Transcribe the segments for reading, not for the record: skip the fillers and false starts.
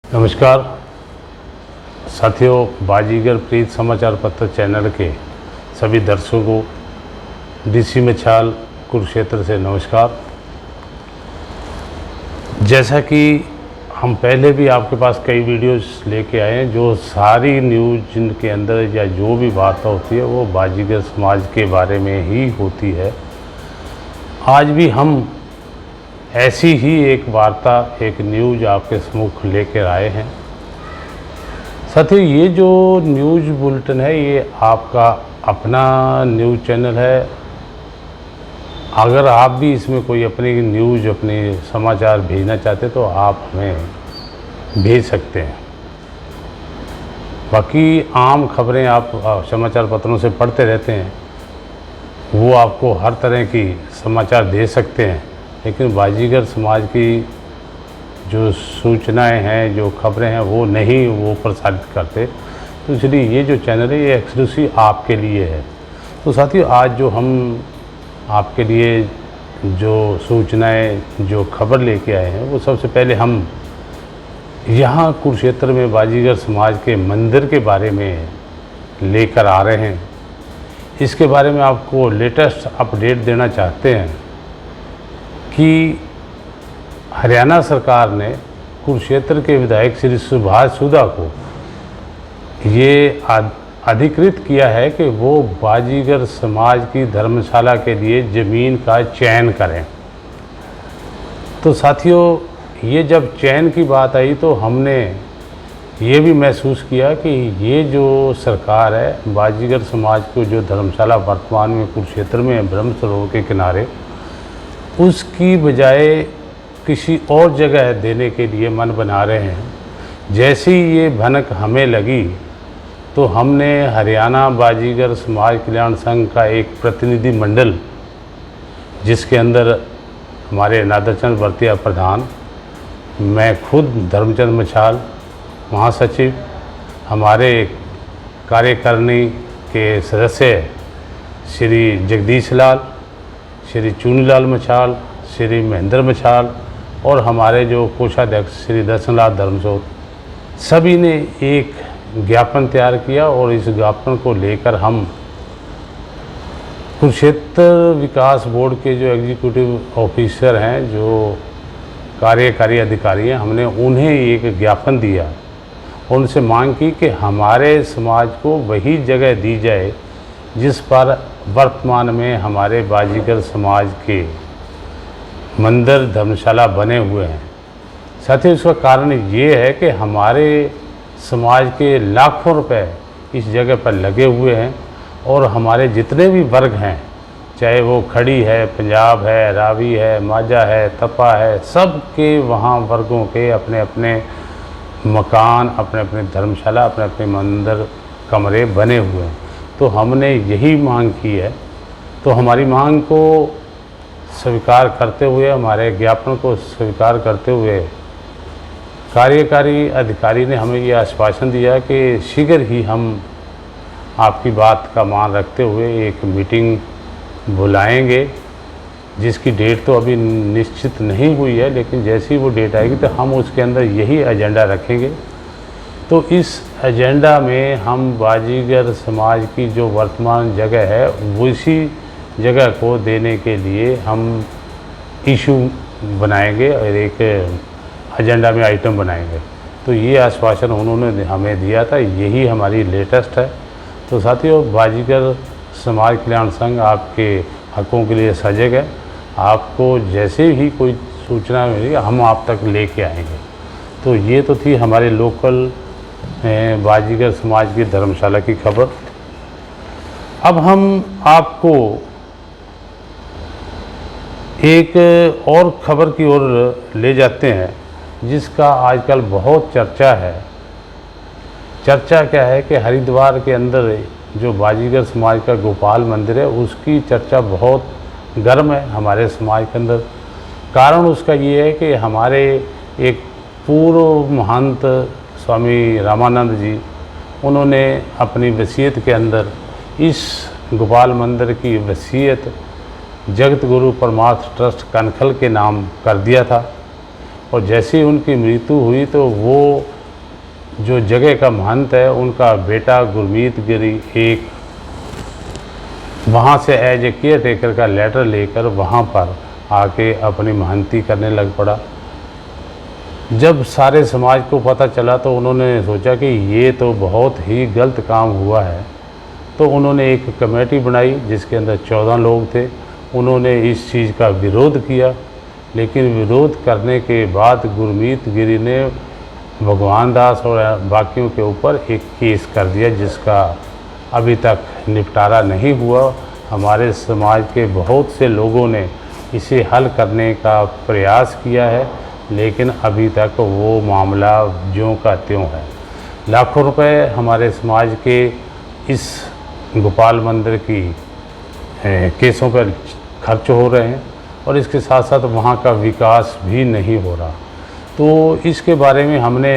नमस्कार साथियों, बाजीगर प्रीत समाचार पत्र चैनल के सभी दर्शकों को डीसी मछाल कुरुक्षेत्र से नमस्कार। जैसा कि हम पहले भी आपके पास कई वीडियोस लेके आए हैं, जो सारी न्यूज़ जिनके अंदर या जो भी वार्ता होती है वो बाजीगर समाज के बारे में ही होती है। आज भी हम ऐसी ही एक वार्ता, एक न्यूज़ आपके सम्मुख लेकर आए हैं। साथियों, ये जो न्यूज़ बुलेटिन है ये आपका अपना न्यूज़ चैनल है। अगर आप भी इसमें कोई अपनी न्यूज़, अपने समाचार भेजना चाहते तो आप हमें भेज सकते हैं। बाकी आम खबरें आप समाचार पत्रों से पढ़ते रहते हैं, वो आपको हर तरह की समाचार दे सकते हैं, लेकिन बाजीगर समाज की जो सूचनाएं हैं, जो खबरें हैं, वो नहीं वो प्रसारित करते। तो इसलिए ये जो चैनल है ये एक्सक्लूसिव आपके लिए है। तो साथियों, आज जो हम आपके लिए जो सूचनाएं, जो खबर लेके आए हैं, वो सबसे पहले हम यहाँ कुरुक्षेत्र में बाजीगर समाज के मंदिर के बारे में लेकर आ रहे हैं। इसके बारे में आपको लेटेस्ट अपडेट देना चाहते हैं कि हरियाणा सरकार ने कुरुक्षेत्र के विधायक श्री सुभाष सुधा को ये अधिकृत किया है कि वो बाजीगर समाज की धर्मशाला के लिए ज़मीन का चयन करें। तो साथियों, ये जब चयन की बात आई तो हमने ये भी महसूस किया कि ये जो सरकार है, बाजीगर समाज को जो धर्मशाला वर्तमान में कुरुक्षेत्र में ब्रह्म सरोवर के किनारे, उसकी बजाय किसी और जगह देने के लिए मन बना रहे हैं। जैसी ये भनक हमें लगी तो हमने हरियाणा बाजीगर समाज कल्याण संघ का एक प्रतिनिधि मंडल, जिसके अंदर हमारे नादरचंद भरतिया प्रधान, मैं खुद धर्मचंद मछाल महासचिव, हमारे कार्यकारिणी के सदस्य श्री जगदीश लाल, श्री चुनीलाल मछाल, श्री महेंद्र मछाल और हमारे जो कोषाध्यक्ष श्री दर्शनलाल धर्मसोत, सभी ने एक ज्ञापन तैयार किया और इस ज्ञापन को लेकर हम कुरुक्षेत्र विकास बोर्ड के जो एग्जीक्यूटिव ऑफिसर हैं, जो कार्यकारी अधिकारी हैं, हमने उन्हें एक ज्ञापन दिया और उनसे मांग की कि हमारे समाज को वही जगह दी जाए जिस पर वर्तमान में हमारे बाजीगर समाज के मंदिर, धर्मशाला बने हुए हैं। साथ ही उसका कारण ये है कि हमारे समाज के लाखों रुपए इस जगह पर लगे हुए हैं और हमारे जितने भी वर्ग हैं, चाहे वो खड़ी है, पंजाब है, रावी है, माझा है, तपा है, सब के वहाँ वर्गों के अपने अपने मकान, अपने अपने धर्मशाला, अपने अपने मंदिर, कमरे बने हुए हैं। तो हमने यही मांग की है। तो हमारी मांग को स्वीकार करते हुए, हमारे ज्ञापन को स्वीकार करते हुए कार्यकारी अधिकारी ने हमें ये आश्वासन दिया कि शीघ्र ही हम आपकी बात का मान रखते हुए एक मीटिंग बुलाएंगे, जिसकी डेट तो अभी निश्चित नहीं हुई है, लेकिन जैसी वो डेट आएगी तो हम उसके अंदर यही एजेंडा रखेंगे। तो इस एजेंडा में हम बाजीगर समाज की जो वर्तमान जगह है, उसी जगह को देने के लिए हम इशू बनाएंगे और एक एजेंडा में आइटम बनाएंगे। तो ये आश्वासन उन्होंने हमें दिया था, यही हमारी लेटेस्ट है। तो साथियों, बाजीगर समाज कल्याण संघ आपके हकों के लिए सजग है। आपको जैसे ही कोई सूचना मिलेगी हम आप तक लेके आएंगे। तो ये तो थी हमारे लोकल बाजीगर समाज की धर्मशाला की खबर। अब हम आपको एक और खबर की ओर ले जाते हैं, जिसका आजकल बहुत चर्चा है। चर्चा क्या है कि हरिद्वार के अंदर जो बाजीगर समाज का गोपाल मंदिर है, उसकी चर्चा बहुत गर्म है हमारे समाज के अंदर। कारण उसका ये है कि हमारे एक पूर्व महंत स्वामी रामानंद जी, उन्होंने अपनी वसीयत के अंदर इस गोपाल मंदिर की वसीयत जगत गुरु परमार्थ ट्रस्ट कनखल के नाम कर दिया था। और जैसे ही उनकी मृत्यु हुई तो वो जो जगह का महंत है उनका बेटा गुरमीत गिरी एक वहाँ से एज ए केयर टेकर का लेटर लेकर वहाँ पर आके अपनी महंती करने लग पड़ा। जब सारे समाज को पता चला तो उन्होंने सोचा कि ये तो बहुत ही गलत काम हुआ है, तो उन्होंने एक कमेटी बनाई जिसके अंदर 14 लोग थे। उन्होंने इस चीज़ का विरोध किया, लेकिन विरोध करने के बाद गुरमीत गिरी ने भगवान दास और बाकियों के ऊपर एक केस कर दिया जिसका अभी तक निपटारा नहीं हुआ। हमारे समाज के बहुत से लोगों ने इसे हल करने का प्रयास किया है, लेकिन अभी तक वो मामला ज्यों का त्यों है। लाखों रुपए हमारे समाज के इस गोपाल मंदिर की केसों पर खर्च हो रहे हैं और इसके साथ साथ वहाँ का विकास भी नहीं हो रहा। तो इसके बारे में हमने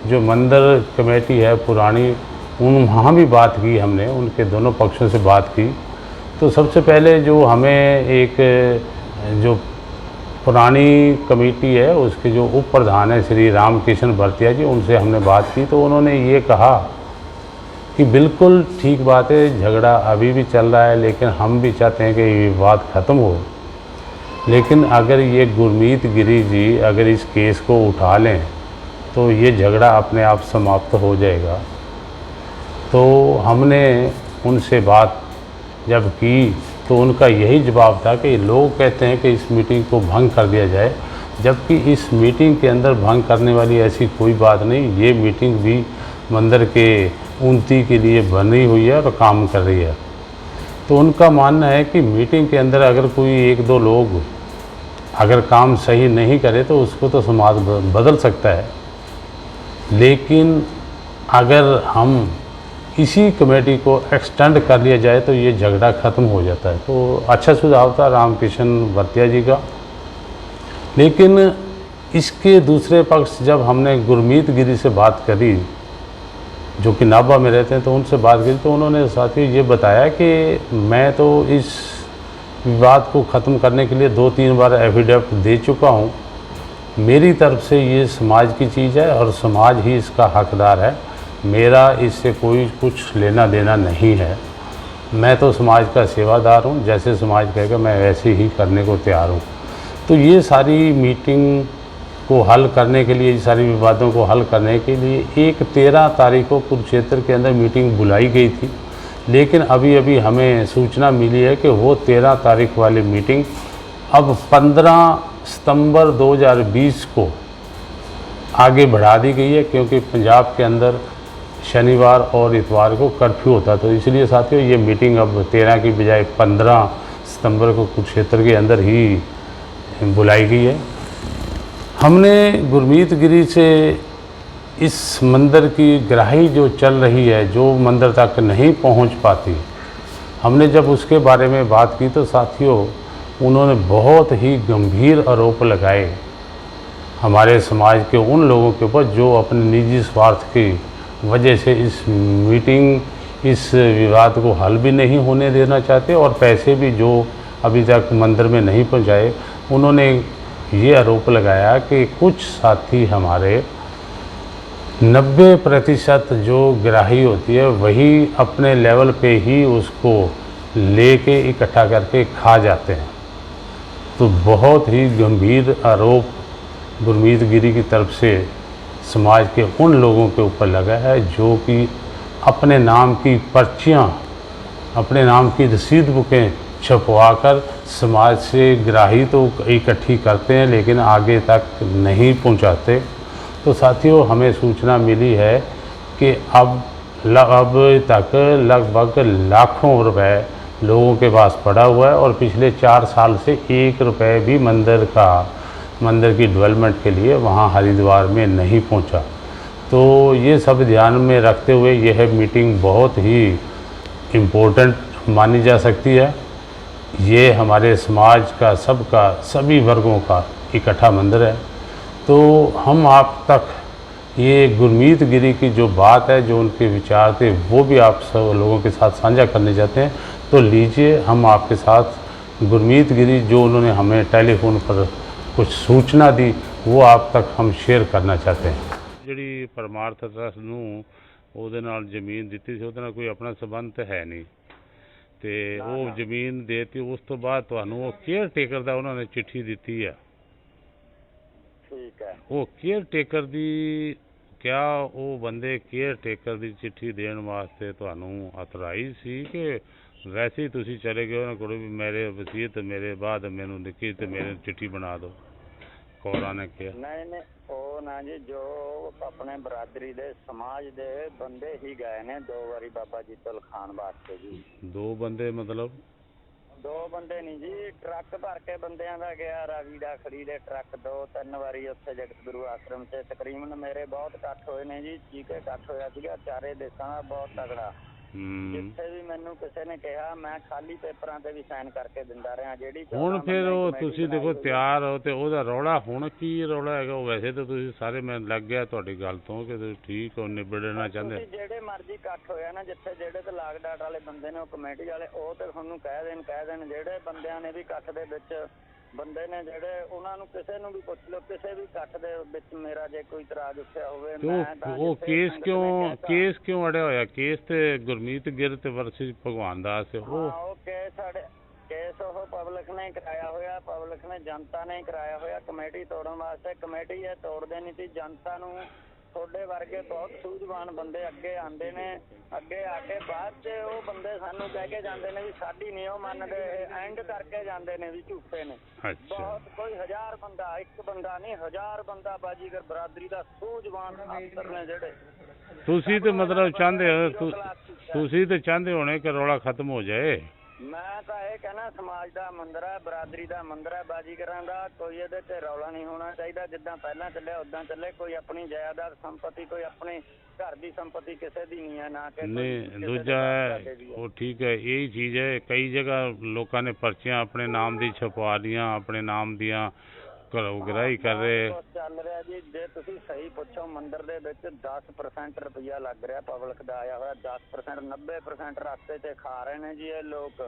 जो मंदिर कमेटी है पुरानी, वहाँ भी बात की, हमने उनके दोनों पक्षों से बात की। तो सबसे पहले जो हमें एक जो पुरानी कमेटी है उसके जो उप प्रधान है श्री रामकिशन भरतिया जी, उनसे हमने बात की। तो उन्होंने ये कहा कि बिल्कुल ठीक बात है, झगड़ा अभी भी चल रहा है, लेकिन हम भी चाहते हैं कि ये बात ख़त्म हो। लेकिन अगर ये गुरमीत गिरी जी अगर इस केस को उठा लें तो ये झगड़ा अपने आप समाप्त हो जाएगा। तो हमने उनसे बात जब की तो उनका यही जवाब था कि लोग कहते हैं कि इस मीटिंग को भंग कर दिया जाए, जबकि इस मीटिंग के अंदर भंग करने वाली ऐसी कोई बात नहीं। ये मीटिंग भी मंदिर के उन्नति के लिए बनी हुई है और काम कर रही है। तो उनका मानना है कि मीटिंग के अंदर अगर कोई एक दो लोग अगर काम सही नहीं करे तो उसको तो समाज बदल सकता है, लेकिन अगर हम इसी कमेटी को एक्सटेंड कर लिया जाए तो ये झगड़ा ख़त्म हो जाता है। तो अच्छा सुझाव था रामकिशन भरतिया जी का। लेकिन इसके दूसरे पक्ष जब हमने गुरमीत गिरी से बात करी जो कि नाभा में रहते हैं, तो उनसे बात की तो उन्होंने साथियों ये बताया कि मैं तो इस विवाद को ख़त्म करने के लिए 2-3 बार एफिडेविट दे चुका हूँ। मेरी तरफ से ये समाज की चीज़ है और समाज ही इसका हकदार है, मेरा इससे कोई कुछ लेना देना नहीं है। मैं तो समाज का सेवादार हूँ, जैसे समाज कहेगा मैं वैसे ही करने को तैयार हूँ। तो ये सारी मीटिंग को हल करने के लिए, सारी विवादों को हल करने के लिए एक 13 तारीख को कुरुक्षेत्र के अंदर मीटिंग बुलाई गई थी, लेकिन अभी अभी हमें सूचना मिली है कि वो 13 तारीख वाली मीटिंग अब 15 सितंबर 2020 को आगे बढ़ा दी गई है, क्योंकि पंजाब के अंदर शनिवार और इतवार को कर्फ्यू होता। तो इसलिए साथियों ये मीटिंग अब 13 की बजाय 15 सितंबर को कुरुक्षेत्र के अंदर ही बुलाई गई है। हमने गुरमीत गिरी से इस मंदिर की ग्राही जो चल रही है, जो मंदिर तक नहीं पहुंच पाती, हमने जब उसके बारे में बात की तो साथियों उन्होंने बहुत ही गंभीर आरोप लगाए हमारे समाज के उन लोगों के ऊपर जो अपने निजी स्वार्थ की वजह से इस मीटिंग, इस विवाद को हल भी नहीं होने देना चाहते और पैसे भी जो अभी तक मंदिर में नहीं पहुंचाए। उन्होंने ये आरोप लगाया कि कुछ साथी हमारे 90% जो ग्राही होती है वही अपने लेवल पे ही उसको लेके इकट्ठा करके खा जाते हैं। तो बहुत ही गंभीर आरोप गुरमीत गिरी की तरफ से समाज के उन लोगों के ऊपर लगा है जो कि अपने नाम की पर्चियाँ, अपने नाम की रसीद बुकें छपवाकर समाज से ग्राही तो इकट्ठी करते हैं लेकिन आगे तक नहीं पहुंचाते। तो साथियों हमें सूचना मिली है कि अब तक लगभग लाखों रुपए लोगों के पास पड़ा हुआ है और पिछले 4 साल से 1 रुपये भी मंदिर की डेवलपमेंट के लिए वहाँ हरिद्वार में नहीं पहुँचा। तो ये सब ध्यान में रखते हुए यह मीटिंग बहुत ही इम्पोर्टेंट मानी जा सकती है। ये हमारे समाज का सभी वर्गों का इकट्ठा मंदिर है। तो हम आप तक ये गुरमीत गिरी की जो बात है, जो उनके विचार थे, वो भी आप सब लोगों के साथ साझा करने चाहते हैं। तो लीजिए हम आपके साथ गुरमीत गिरी जो उन्होंने हमें टेलीफोन पर कुछ सूचना दी वो आप तक हम शेयर करना चाहते हैं। ਜਿਹੜੀ ਪਰਮਾਰਥ ਟਰੱਸਟ ਨੂੰ ਉਹਦੇ ਨਾਲ ਜ਼ਮੀਨ ਦਿੱਤੀ ਸੀ ਉਹਦੇ ਨਾਲ ਕੋਈ ਆਪਣਾ ਸੰਬੰਧ ਤਾਂ ਹੈ ਨਹੀਂ, ਅਤੇ ਉਹ ਜ਼ਮੀਨ ਦੇ ਦਿੱਤੀ। ਉਸ ਤੋਂ ਬਾਅਦ ਤੁਹਾਨੂੰ ਉਹ ਕੇਅਰ ਟੇਕਰ ਦਾ ਉਹਨਾਂ ਨੇ ਚਿੱਠੀ ਦਿੱਤੀ ਆ। ਠੀਕ ਹੈ। ਉਹ ਕੇਅਰ ਟੇਕਰ ਦੀ ਕਿਆ ਉਹ ਬੰਦੇ ਕੇਅਰ ਟੇਕਰ ਦੀ ਚਿੱਠੀ ਦੇਣ ਵਾਸਤੇ ਤੁਹਾਨੂੰ ਅਥਰਾਈਜ਼ ਸੀ ਕਿ ਵੈਸੇ ਹੀ ਤੁਸੀਂ ਚਲੇ ਗਏ ਉਹਨਾਂ ਕੋਲ ਵੀ ਮੇਰੇ ਵਸੀਅਤ ਮੇਰੇ ਬਾਅਦ ਮੈਨੂੰ ਲਿਖੀ ਅਤੇ ਮੇਰੇ ਚਿੱਠੀ ਬਣਾ ਦਿਓ, ਕੌਰਾਂ ਨੇ ਕਿਹਾ? ਨਹੀਂ ਉਹ ਨਾ ਜੀ, ਜੋ ਆਪਣੇ ਬਰਾਦਰੀ ਦੇ ਸਮਾਜ ਦੇ ਬੰਦੇ ਹੀ ਗਏ ਨੇ 2 ਵਾਰੀ ਬਾਬਾ ਜੀ ਤੋਂ ਲਿਖਾਉਣ ਵਾਸਤੇ ਜੀ। 2 ਬੰਦੇ ਮਤਲਬ? 2 ਬੰਦੇ ਨਹੀਂ ਜੀ, ਟਰੱਕ ਭਰ ਕੇ ਬੰਦਿਆਂ ਦਾ ਗਿਆ, ਰਾਵੀ ਦਾ ਖੜੀ ਦੇ ਟਰੱਕ 2-3 ਵਾਰੀ ਉੱਥੇ ਜਗਤ ਗੁਰੂ ਆਸ਼ਰਮ 'ਚ। ਤਕਰੀਬਨ ਮੇਰੇ ਬਹੁਤ ਇਕੱਠ ਹੋਏ ਨੇ ਜੀ, ਚੀਕੇ ਇਕੱਠ ਹੋਇਆ ਸੀਗਾ ਚਾਰੇ ਦੇਸ਼ਾਂ ਦਾ ਬਹੁਤ ਤਗੜਾ। ਜਿੱਥੇ ਵੀ ਮੈਨੂੰ ਕਿਸੇ ਨੇ ਕਿਹਾ ਮੈਂ ਖਾਲੀ ਪੇਪਰਾਂ ਤੇ ਵੀ ਸਾਈਨ ਕਰਕੇ ਦਿੰਦਾ ਰਿਹਾ। ਜਿਹੜੀ ਹੁਣ ਫਿਰ ਉਹ ਤੁਸੀਂ ਦੇਖੋ ਤਿਆਰ ਹੋ ਤੇ ਉਹਦਾ ਰੌਲਾ ਹੁਣ ਕੀ ਰੌਲਾ ਹੈਗਾ? ਉਹ ਵੈਸੇ ਤਾਂ ਤੁਸੀਂ ਸਾਰੇ ਮੈਂ ਲੱਗ ਗਿਆ ਤੁਹਾਡੀ ਗੱਲ ਤੋਂ ਕਿ ਤੁਸੀਂ ਠੀਕ ਹੋ, ਨਿਬੜਨਾ ਚਾਹੁੰਦੇ। ਜਿਹੜੇ ਮਰਜ਼ੀ ਇਕੱਠ ਹੋਇਆ ਨਾ, ਜਿੱਥੇ ਜਿਹੜੇ ਤੇ ਲਾਗ ਡਾਟ ਵਾਲੇ ਬੰਦੇ ਨੇ ਉਹ ਕਮੇਟੀ ਵਾਲੇ ਉਹ ਤੇ ਤੁਹਾਨੂੰ ਕਹਿ ਦੇਣ। ਜਿਹੜੇ ਬੰਦਿਆਂ ਨੇ ਵੀ ਇਕੱਠ ਦੇ ਵਿੱਚ ਬੰਦੇ ਨੇ ਜਿਹੜੇ ਉਹਨਾਂ ਨੂੰ ਕਿਸੇ ਨੂੰ ਵੀ ਪੁੱਛ ਲਓ, ਕਿਸੇ ਵੀ ਇਕੱਠ ਦੇ ਵਿੱਚ ਮੇਰਾ ਜੇ ਕੋਈ ਇਤਰਾਜ਼ ਉੱਠਿਆ ਹੋਵੇ ਉਹ ਕੇਸ ਕਿਉਂ ਅੜਿਆ ਹੋਇਆ? ਕੇਸ ਤੇ ਗੁਰਮੀਤ ਗਿਰ ਤੇ ਵਰਸੀ ਭਗਵਾਨ ਦਾਸ ਉਹ ਕੇਸ ਉਹ ਪਬਲਿਕ ਨੇ ਕਰਾਇਆ ਹੋਇਆ, ਪਬਲਿਕ ਨੇ ਜਨਤਾ ਨੇ ਕਰਾਇਆ ਹੋਇਆ ਕਮੇਟੀ ਤੋੜਨ ਵਾਸਤੇ। ਕਮੇਟੀ ਇਹ ਤੋੜਦੇ ਨਹੀਂ ਸੀ, ਜਨਤਾ ਨੂੰ ਤੁਹਾਡੇ ਵਰਗੇ ਬਹੁਤ ਸੂਝਵਾਨ ਬੰਦੇ ਅੱਗੇ ਆਉਂਦੇ ਨੇ। ਅੱਗੇ ਆ ਕੇ ਬਾਅਦ 'ਚ ਉਹ ਬੰਦੇ ਸਾਨੂੰ ਕਹਿ ਕੇ ਜਾਂਦੇ ਨੇ ਵੀ ਸਾਡੀ ਨਹੀਂ ਉਹ ਮੰਨਦੇ, ਐਂਡ ਕਰਕੇ ਜਾਂਦੇ ਨੇ ਵੀ ਝੂਠੇ ਨੇ। ਬਹੁਤ ਕੋਈ 1000 ਬੰਦਾ, ਇੱਕ ਬੰਦਾ ਨਹੀਂ 1000 ਬੰਦਾ ਬਾਜੀਗਰ ਬਰਾਦਰੀ ਦਾ ਸੂਝਵਾਨ ਅਫਸਰ ਨੇ ਜਿਹੜੇ। ਤੁਸੀਂ ਤੇ ਮਤਲਬ ਚਾਹੁੰਦੇ ਹੋ, ਤੁਸੀਂ ਤੇ ਚਾਹੁੰਦੇ ਹੋਣੇ ਕਿ ਰੌਲਾ ਖਤਮ ਹੋ ਜਾਏ। ਮੈਂ ਤਾਂ ਇਹ ਕਹਿਣਾ ਸਮਾਜ ਦਾ ਮੰਦਰ ਹੈ, ਬਰਾਦਰੀ ਦਾ ਮੰਦਰ ਹੈ ਬਾਜੀਗਰਾਂ ਦਾ, ਕੋਈ ਇਹਦੇ ਤੇ ਰੌਲਾ ਨਹੀਂ ਹੋਣਾ ਚਾਹੀਦਾ। ਜਿੱਦਾਂ ਪਹਿਲਾਂ ਚੱਲਿਆ ਉੱਦਾਂ ਚੱਲੇ। ਕੋਈ ਆਪਣੀ ਜਾਇਦਾਦ ਸੰਪਤੀ, ਕੋਈ ਆਪਣੀ ਘਰ ਦੀ ਸੰਪਤੀ ਕਿਸੇ ਦੀ ਨਹੀਂ ਹੈ, ਨਾ ਕਿ ਨਹੀਂ। ਦੂਜਾ ਉਹ ਠੀਕ ਹੈ, ਇਹੀ ਚੀਜ਼ ਹੈ ਕਈ ਜਗ੍ਹਾ ਲੋਕਾਂ ਨੇ ਪਰਚੀਆਂ ਆਪਣੇ ਨਾਮ ਦੀ ਛਪਵਾ ਲੀਆਂ, ਆਪਣੇ ਨਾਮ ਦੀਆਂ ਘਰੋਂ ਗ੍ਰਾਹੀ ਕਰ ਰਹੇ ਚੱਲ ਰਿਹਾ ਜੀ। ਜੇ ਤੁਸੀਂ ਸਹੀ ਪੁੱਛੋ ਮੰਦਿਰ ਦੇ ਵਿੱਚ 10% ਰੁਪਈਆ ਲੱਗ ਰਿਹਾ ਪਬਲਿਕ ਦਾ ਆਇਆ ਹੋਇਆ, 10% 90% ਰਸਤੇ 'ਤੇ ਖਾ ਰਹੇ ਨੇ ਜੀ ਇਹ ਲੋਕ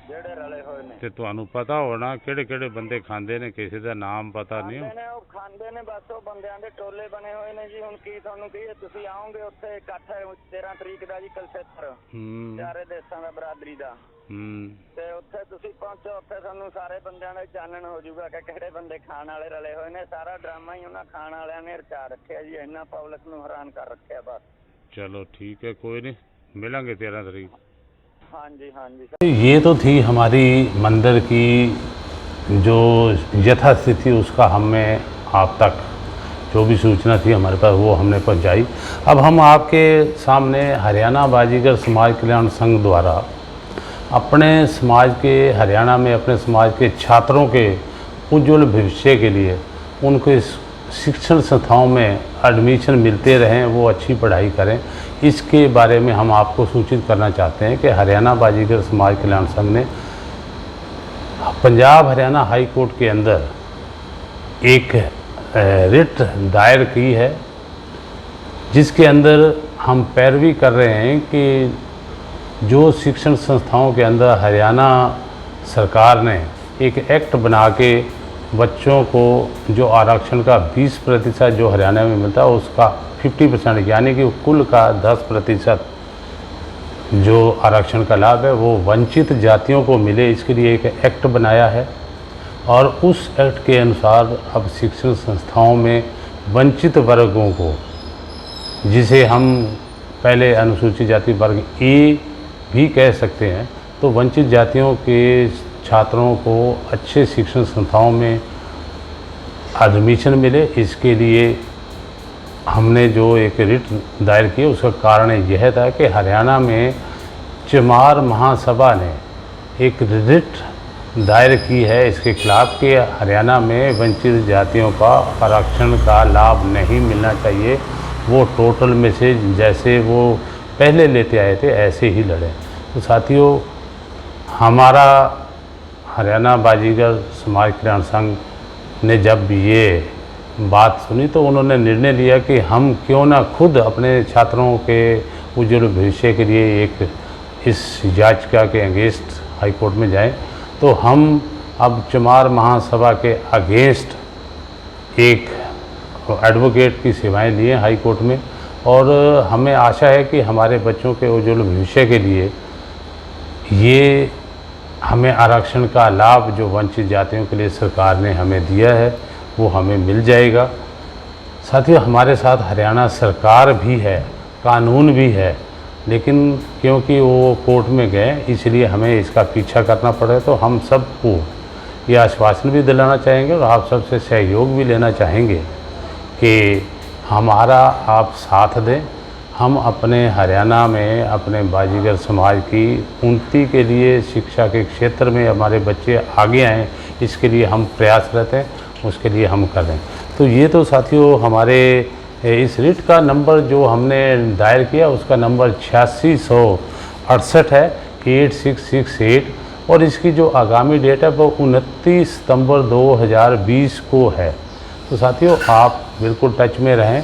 ਜਿਹੜੇ ਰਲੇ ਹੋਏ ਨੇ। ਤੇ ਤੁਹਾਨੂੰ ਪਤਾ ਹੋਣਾ ਕਿਹੜੇ ਕਿਹੜੇ ਬੰਦੇ ਖਾਂਦੇ ਨੇ? ਕਿਸੇ ਦਾ ਨਾਮ ਪਤਾ ਨਹੀਂ? ਉਹ ਖਾਂਦੇ ਨੇ ਬਸ, ਉਹ ਬੰਦਿਆਂ ਦੇ ਟੋਲੇ ਬਣੇ ਹੋਏ ਨੇ ਜੀ। ਹੁਣ ਕੀ ਤੁਹਾਨੂੰ ਕਹੀਏ, ਤੁਸੀਂ ਆਓਗੇ ਉੱਥੇ ਇਕੱਠ ਹੈ 13 ਤਰੀਕ ਦਾ ਜੀ ਕੁਲਛੇਤਰ, ਚਾਰੇ ਦੇਸ਼ਾਂ ਦਾ ਬਰਾਦਰੀ ਦਾ। ਤੇ ਉੱਥੇ ਤੁਸੀਂ ਪਹੁੰਚੋ, ਉੱਥੇ ਤੁਹਾਨੂੰ ਸਾਰੇ ਬੰਦਿਆਂ ਦਾ ਚਾਨਣ ਹੋ ਜਾਊਗਾ ਕਿ ਕਿਹੜੇ ਬੰਦੇ ਖਾਣ ਵਾਲੇ ਰਲੇ ਹੋਏ ਨੇ। ਸਾਰਾ ਡਰਾਮਾ ਹੀ ਉਹਨਾਂ ਖਾਣ ਵਾਲਿਆਂ ਨੇ ਰਚਾ ਰੱਖਿਆ ਜੀ, ਇੰਨਾ ਪਬਲਿਕ ਨੂੰ ਹੈਰਾਨ ਕਰ ਰੱਖਿਆ ਬਸ। चलो ठीक है, कोई नहीं, मिलेंगे 13 तारीख। हाँ जी हाँ जी। ये तो थी हमारी मंदिर की जो यथास्थिति, उसका हमें आप तक जो भी सूचना थी हमारे पास वो हमने पहुंचाई। अब हम आपके सामने हरियाणा बाजीगर समाज कल्याण संघ द्वारा अपने समाज के, हरियाणा में अपने समाज के छात्रों के उज्ज्वल भविष्य के लिए उनको शिक्षण संस्थाओं में एडमिशन मिलते रहें, वो अच्छी पढ़ाई करें, इसके बारे में हम आपको सूचित करना चाहते हैं कि हरियाणा बाजीगर समाज कल्याण संघ ने पंजाब हरियाणा हाई कोर्ट के अंदर एक रिट दायर की है, जिसके अंदर हम पैरवी कर रहे हैं कि जो शिक्षण संस्थाओं के अंदर हरियाणा सरकार ने एक एक्ट बना के बच्चों को जो आरक्षण का 20% जो हरियाणा में मिलता है उसका 50% यानी कि कुल का 10% जो आरक्षण का लाभ है वो वंचित जातियों को मिले, इसके लिए एक एक्ट बनाया है। और उस एक्ट के अनुसार अब शिक्षण संस्थाओं में वंचित वर्गों को, जिसे हम पहले अनुसूचित जाति वर्ग ए भी कह सकते हैं, तो वंचित जातियों के छात्रों को अच्छे शिक्षण संस्थाओं में एडमिशन मिले, इसके लिए हमने जो एक रिट दायर किया उसका कारण यह था कि हरियाणा में चमार महासभा ने एक रिट दायर की है इसके खिलाफ कि हरियाणा में वंचित जातियों का आरक्षण का लाभ नहीं मिलना चाहिए, वो टोटल में से जैसे वो पहले लेते आए थे ऐसे ही लड़े। तो साथियों, हमारा हरियाणा बाजीगर समाज कल्याण संघ ने जब ये बात सुनी तो उन्होंने निर्णय लिया कि हम क्यों ना खुद अपने छात्रों के उज्ज्वल भविष्य के लिए एक इस याचिका के अगेंस्ट हाई कोर्ट में जाएं। तो हम अब चमार महासभा के अगेंस्ट एक एडवोकेट की सेवाएं ली हैं हाई कोर्ट में, और हमें आशा है कि हमारे बच्चों के उज्ज्वल भविष्य के लिए ये हमें आरक्षण का लाभ जो वंचित जातियों के लिए सरकार ने हमें दिया है वो हमें मिल जाएगा। साथियों, हमारे साथ हरियाणा सरकार भी है, कानून भी है, लेकिन क्योंकि वो कोर्ट में गए इसलिए हमें इसका पीछा करना पड़ा। तो हम सबको ये आश्वासन भी दिलाना चाहेंगे और आप सबसे सहयोग भी लेना चाहेंगे कि हमारा आप साथ दें। हम अपने हरियाणा में अपने बाजीगर समाज की उन्नति के लिए, शिक्षा के क्षेत्र में हमारे बच्चे आगे आएँ, इसके लिए हम प्रयासरत हैं, उसके लिए हम कर रहे हैं। तो ये तो साथियों हमारे इस रिट का नंबर जो हमने दायर किया उसका नंबर 8668 है, 8668, और इसकी जो आगामी डेट है वो 29 सितंबर 2020 को है। तो साथियों आप बिल्कुल टच में रहें,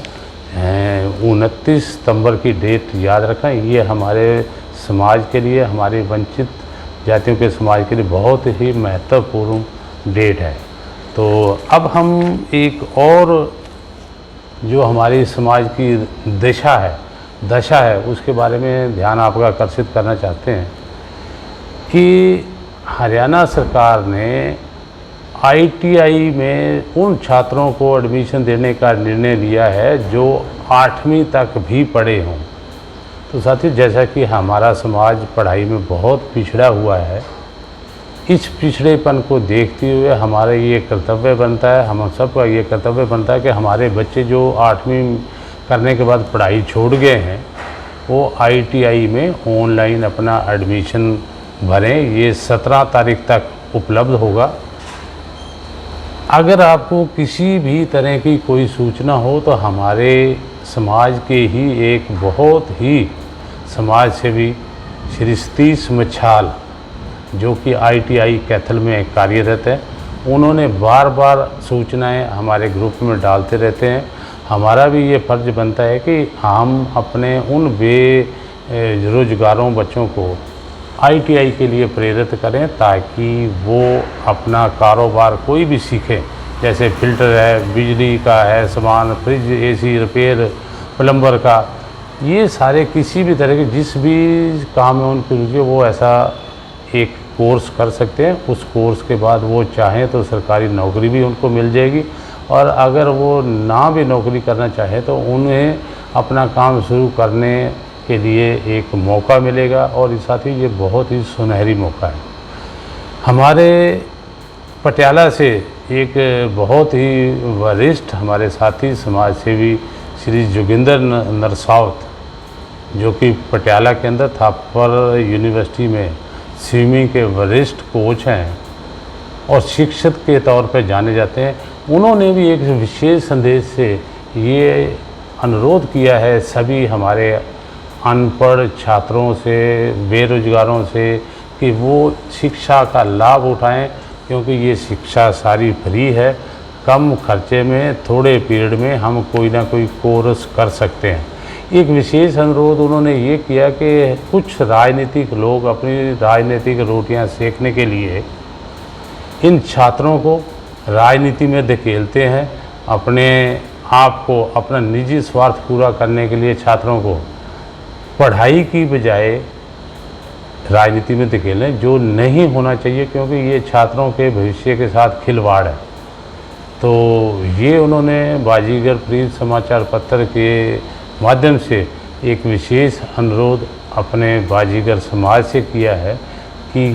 29 सितंबर की डेट याद रखें। ये हमारे समाज के लिए, हमारे वंचित जातियों के समाज के लिए बहुत ही महत्वपूर्ण डेट है। तो अब हम एक और जो हमारी समाज की दशा है उसके बारे में ध्यान आपका आकर्षित करना चाहते हैं कि हरियाणा सरकार ने ITI में उन छात्रों को एडमिशन देने का निर्णय लिया है जो 8वीं तक भी पढ़े हों। तो साथियों, जैसा कि हमारा समाज पढ़ाई में बहुत पिछड़ा हुआ है, इस पिछड़ेपन को देखते हुए हमारा ये कर्तव्य बनता है, हम सबका ये कर्तव्य बनता है कि हमारे बच्चे जो 8वीं करने के बाद पढ़ाई छोड़ गए हैं वो ITI में ऑनलाइन अपना एडमिशन भरें। ये 17 तारीख तक उपलब्ध होगा। अगर आपको किसी भी तरह की कोई सूचना हो तो हमारे समाज के ही एक बहुत ही समाज सेवी श्री सतीश मछाल जो कि ITI कैथल में कार्यरत है, उन्होंने बार बार सूचनाएं हमारे ग्रुप में डालते रहते हैं। हमारा भी ये फ़र्ज़ बनता है कि हम अपने उन बेरोजगारों बच्चों को ITI के लिए प्रेरित करें ताकि वो अपना कारोबार कोई भी सीखें, जैसे फ़िल्टर है, बिजली का है सामान, फ्रिज, AC रिपेयर, प्लम्बर का, ये सारे किसी भी तरह के जिस भी काम में उनकी रुचि है वो ऐसा एक कोर्स कर सकते हैं। उस कोर्स के बाद वो चाहें तो सरकारी नौकरी भी उनको मिल जाएगी, और अगर वो ना भी नौकरी करना चाहे तो उन्हें अपना काम शुरू करने के लिए एक मौका मिलेगा। और साथ ही ये बहुत ही सुनहरी मौका है। हमारे पटियाला से एक बहुत ही वरिष्ठ हमारे साथी समाज सेवी श्री जोगिंदर नरसावत जो कि पटियाला के अंदर थापर यूनिवर्सिटी में स्विमिंग के वरिष्ठ कोच हैं और शिक्षक के तौर पर जाने जाते हैं, उन्होंने भी एक विशेष संदेश से ये अनुरोध किया है सभी हमारे अनपढ़ छात्रों से, बेरोजगारों से कि वो शिक्षा का लाभ उठाएं, क्योंकि ये शिक्षा सारी फ्री है। कम खर्चे में थोड़े पीरियड में हम कोई ना कोई कोर्स कर सकते हैं। एक विशेष अनुरोध उन्होंने ये किया कि कुछ राजनीतिक लोग अपनी राजनीतिक रोटियां सेकने के लिए इन छात्रों को राजनीति में धकेलते हैं, अपने आप को अपना निजी स्वार्थ पूरा करने के लिए छात्रों को पढ़ाई की बजाय राजनीति में धकेलें, जो नहीं होना चाहिए, क्योंकि ये छात्रों के भविष्य के साथ खिलवाड़ है। तो ये उन्होंने बाजीगर प्रीत समाचार पत्र के माध्यम से एक विशेष अनुरोध अपने बाजीगर समाज से किया है कि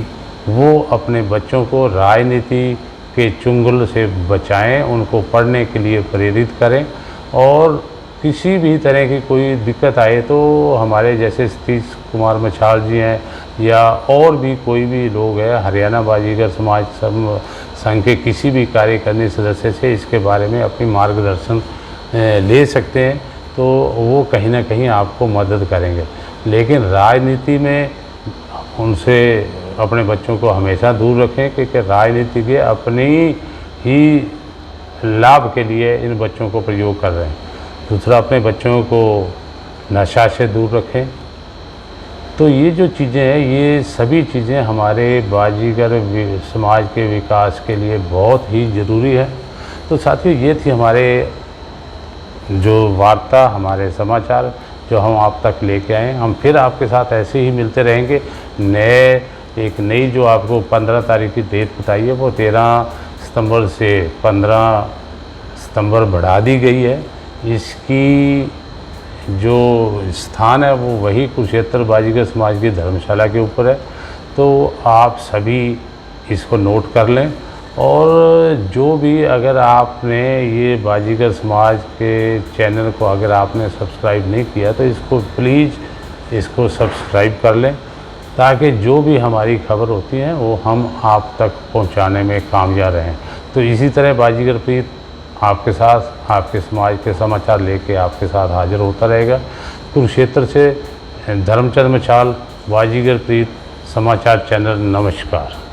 वो अपने बच्चों को राजनीति के चुंगल से बचाएं, उनको पढ़ने के लिए प्रेरित करें, और किसी भी तरह की कोई दिक्कत आए तो हमारे जैसे सतीश कुमार मछाल जी हैं या और भी कोई भी लोग हैं, हरियाणा बाजीगर समाज संघ के किसी भी कार्यकारिणी सदस्य से इसके बारे में अपनी मार्गदर्शन ले सकते हैं, तो वो कहीं ना कहीं आपको मदद करेंगे। लेकिन राजनीति में उनसे अपने बच्चों को हमेशा दूर रखें, क्योंकि राजनीति के अपनी ही लाभ के लिए इन बच्चों को प्रयोग कर रहे हैं। दूसरा, अपने बच्चों को नशा से दूर रखें। तो ये जो चीज़ें हैं, ये सभी चीज़ें हमारे बाजीगर समाज के विकास के लिए बहुत ही ज़रूरी है। तो साथियों, ये थी हमारे जो वार्ता, हमारे समाचार जो हम आप तक लेके आए, हम फिर आपके साथ ऐसे ही मिलते रहेंगे। एक नई जो आपको 15 तारीख की डेट बताई है वो 13 सितंबर से 15 सितंबर बढ़ा दी गई है। इसकी जो स्थान है वो वही कुरुक्षेत्र बाजीगर समाज की धर्मशाला के ऊपर है। तो आप सभी इसको नोट कर लें। और जो भी, अगर आपने ये बाजीगर समाज के चैनल को अगर आपने सब्सक्राइब नहीं किया तो इसको प्लीज़ इसको सब्सक्राइब कर लें, ताकि जो भी हमारी खबर होती है वो हम आप तक पहुंचाने में कामयाब रहें। तो इसी तरह बाजीगर प्रीत आपके साथ आपके समाज के समाचार लेके आपके साथ हाजिर होता रहेगा। कुरुक्षेत्र से धर्मचंद मछाल, बाजीगर प्रीत समाचार चैनल। नमस्कार।